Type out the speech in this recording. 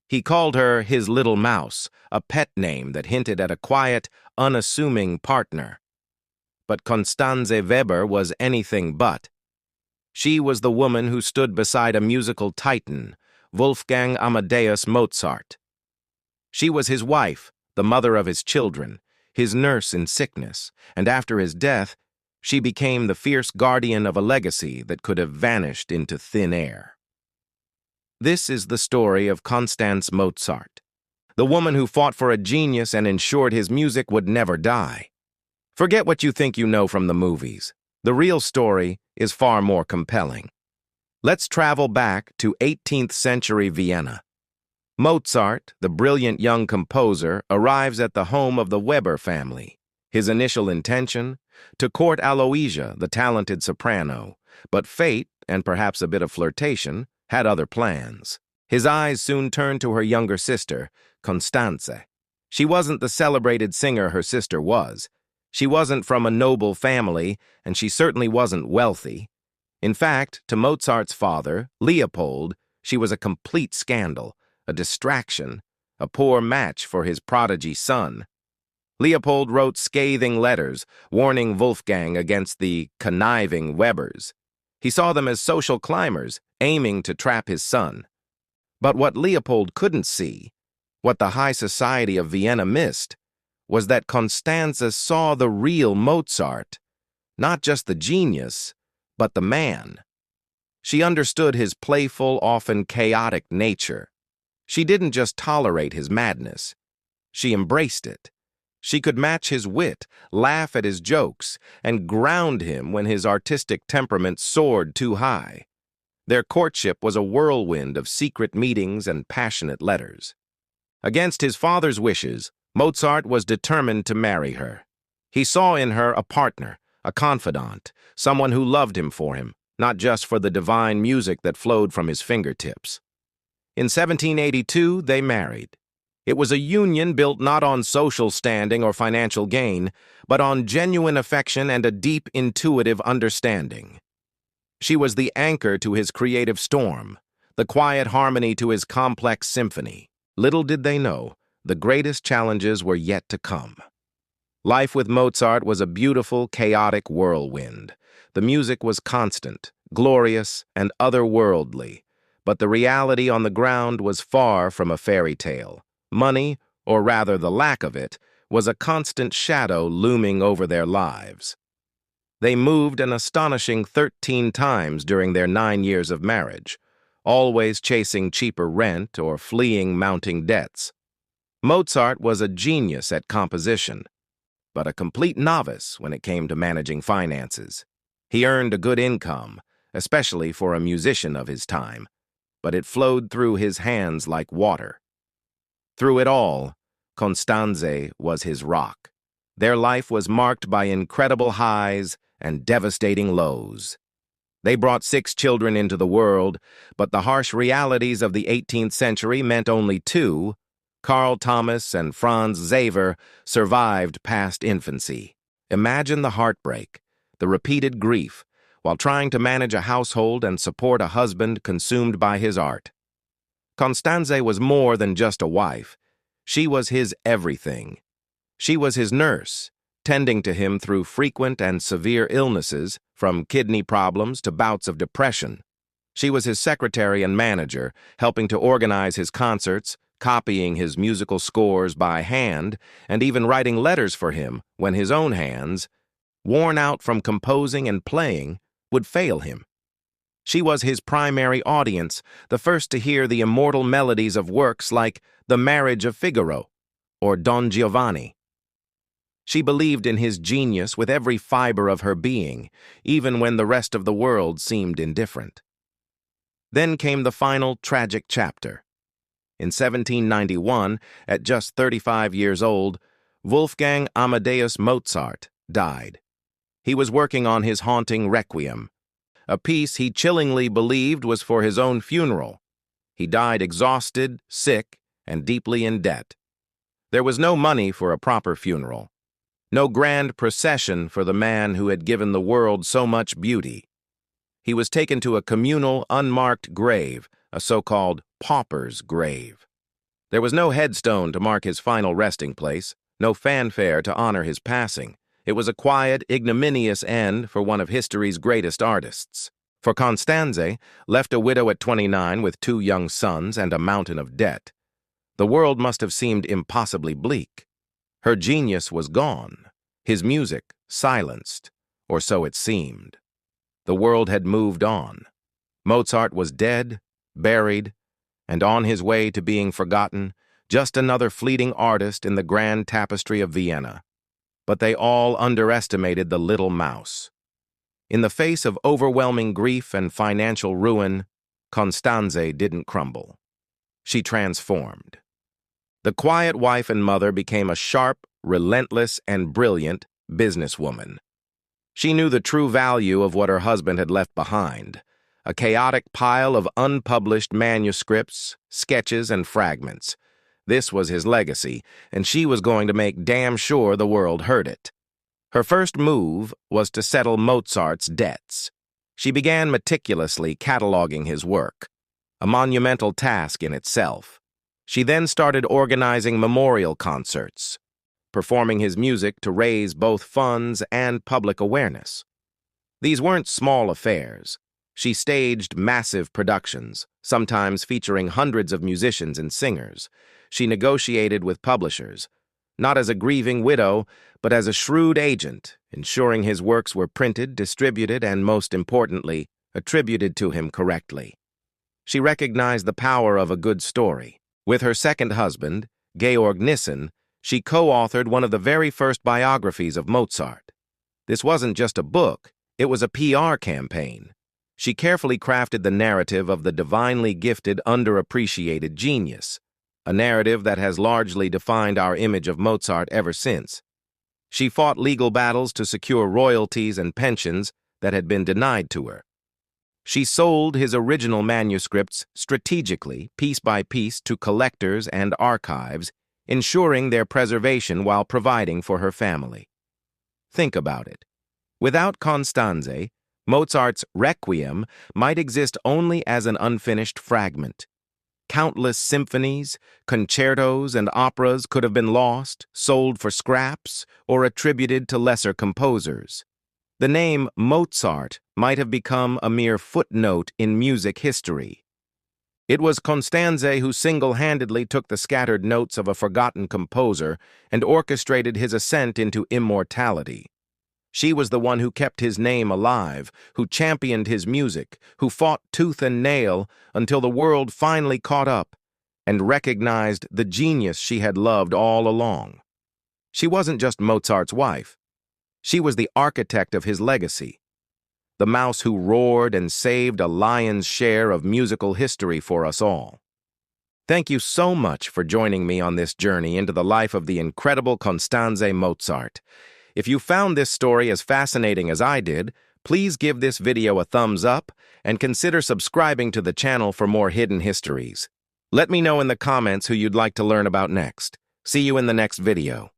He called her his little mouse, a pet name that hinted at a quiet, unassuming partner. But Constanze Weber was anything but. She was the woman who stood beside a musical titan, Wolfgang Amadeus Mozart. She was his wife, the mother of his children, his nurse in sickness, and after his death, she became the fierce guardian of a legacy that could have vanished into thin air. This is the story of Constanze Mozart, the woman who fought for a genius and ensured his music would never die. Forget what you think you know from the movies. The real story is far more compelling. Let's travel back to 18th century Vienna. Mozart, the brilliant young composer, arrives at the home of the Weber family. His initial intention? To court Aloysia, the talented soprano. But fate, and perhaps a bit of flirtation, had other plans. His eyes soon turned to her younger sister, Constanze. She wasn't the celebrated singer her sister was. She wasn't from a noble family, and she certainly wasn't wealthy. In fact, to Mozart's father, Leopold, she was a complete scandal, a distraction, a poor match for his prodigy son. Leopold wrote scathing letters, warning Wolfgang against the conniving Webers. He saw them as social climbers, aiming to trap his son. But what Leopold couldn't see, what the high society of Vienna missed, was that Constanze saw the real Mozart, not just the genius, but the man. She understood his playful, often chaotic nature. She didn't just tolerate his madness. She embraced it. She could match his wit, laugh at his jokes, and ground him when his artistic temperament soared too high. Their courtship was a whirlwind of secret meetings and passionate letters. Against his father's wishes, Mozart was determined to marry her. He saw in her a partner, a confidant, someone who loved him for him, not just for the divine music that flowed from his fingertips. In 1782, they married. It was a union built not on social standing or financial gain, but on genuine affection and a deep intuitive understanding. She was the anchor to his creative storm, the quiet harmony to his complex symphony. Little did they know, the greatest challenges were yet to come. Life with Mozart was a beautiful, chaotic whirlwind. The music was constant, glorious, and otherworldly, but the reality on the ground was far from a fairy tale. Money, or rather the lack of it, was a constant shadow looming over their lives. They moved an astonishing 13 times during their 9 years of marriage, always chasing cheaper rent or fleeing mounting debts. Mozart was a genius at composition, but a complete novice when it came to managing finances. He earned a good income, especially for a musician of his time, but it flowed through his hands like water. Through it all, Constanze was his rock. Their life was marked by incredible highs and devastating lows. They brought 6 children into the world, but the harsh realities of the 18th century meant only 2. Carl Thomas and Franz Xaver survived past infancy. Imagine the heartbreak, the repeated grief, while trying to manage a household and support a husband consumed by his art. Constanze was more than just a wife. She was his everything. She was his nurse, tending to him through frequent and severe illnesses, from kidney problems to bouts of depression. She was his secretary and manager, helping to organize his concerts, copying his musical scores by hand, and even writing letters for him when his own hands, worn out from composing and playing, would fail him. She was his primary audience, the first to hear the immortal melodies of works like The Marriage of Figaro or Don Giovanni. She believed in his genius with every fiber of her being, even when the rest of the world seemed indifferent. Then came the final tragic chapter. In 1791, at just 35 years old, Wolfgang Amadeus Mozart died. He was working on his haunting Requiem, a piece he chillingly believed was for his own funeral. He died exhausted, sick, and deeply in debt. There was no money for a proper funeral, no grand procession for the man who had given the world so much beauty. He was taken to a communal, unmarked grave, a so-called pauper's grave. There was no headstone to mark his final resting place, no fanfare to honor his passing. It was a quiet, ignominious end for one of history's greatest artists. For Constanze, left a widow at 29 with 2 young sons and a mountain of debt, the world must have seemed impossibly bleak. Her genius was gone, his music silenced, or so it seemed. The world had moved on. Mozart was dead, buried, and on his way to being forgotten, just another fleeting artist in the grand tapestry of Vienna. But they all underestimated the little mouse. In the face of overwhelming grief and financial ruin, Constanze didn't crumble. She transformed. The quiet wife and mother became a sharp, relentless, and brilliant businesswoman. She knew the true value of what her husband had left behind, a chaotic pile of unpublished manuscripts, sketches, and fragments. This was his legacy, and she was going to make damn sure the world heard it. Her first move was to settle Mozart's debts. She began meticulously cataloging his work, a monumental task in itself. She then started organizing memorial concerts, performing his music to raise both funds and public awareness. These weren't small affairs. She staged massive productions, sometimes featuring hundreds of musicians and singers. She negotiated with publishers, not as a grieving widow, but as a shrewd agent, ensuring his works were printed, distributed, and, most importantly, attributed to him correctly. She recognized the power of a good story. With her second husband, Georg Nissen, she co-authored one of the very first biographies of Mozart. This wasn't just a book, it was a PR campaign. She carefully crafted the narrative of the divinely gifted, underappreciated genius, a narrative that has largely defined our image of Mozart ever since. She fought legal battles to secure royalties and pensions that had been denied to her. She sold his original manuscripts strategically, piece by piece, to collectors and archives, ensuring their preservation while providing for her family. Think about it. Without Constanze, Mozart's Requiem might exist only as an unfinished fragment. Countless symphonies, concertos, and operas could have been lost, sold for scraps, or attributed to lesser composers. The name Mozart might have become a mere footnote in music history. It was Constanze who single-handedly took the scattered notes of a forgotten composer and orchestrated his ascent into immortality. She was the one who kept his name alive, who championed his music, who fought tooth and nail until the world finally caught up and recognized the genius she had loved all along. She wasn't just Mozart's wife. She was the architect of his legacy, the mouse who roared and saved a lion's share of musical history for us all. Thank you so much for joining me on this journey into the life of the incredible Constanze Mozart. If you found this story as fascinating as I did, please give this video a thumbs up and consider subscribing to the channel for more hidden histories. Let me know in the comments who you'd like to learn about next. See you in the next video.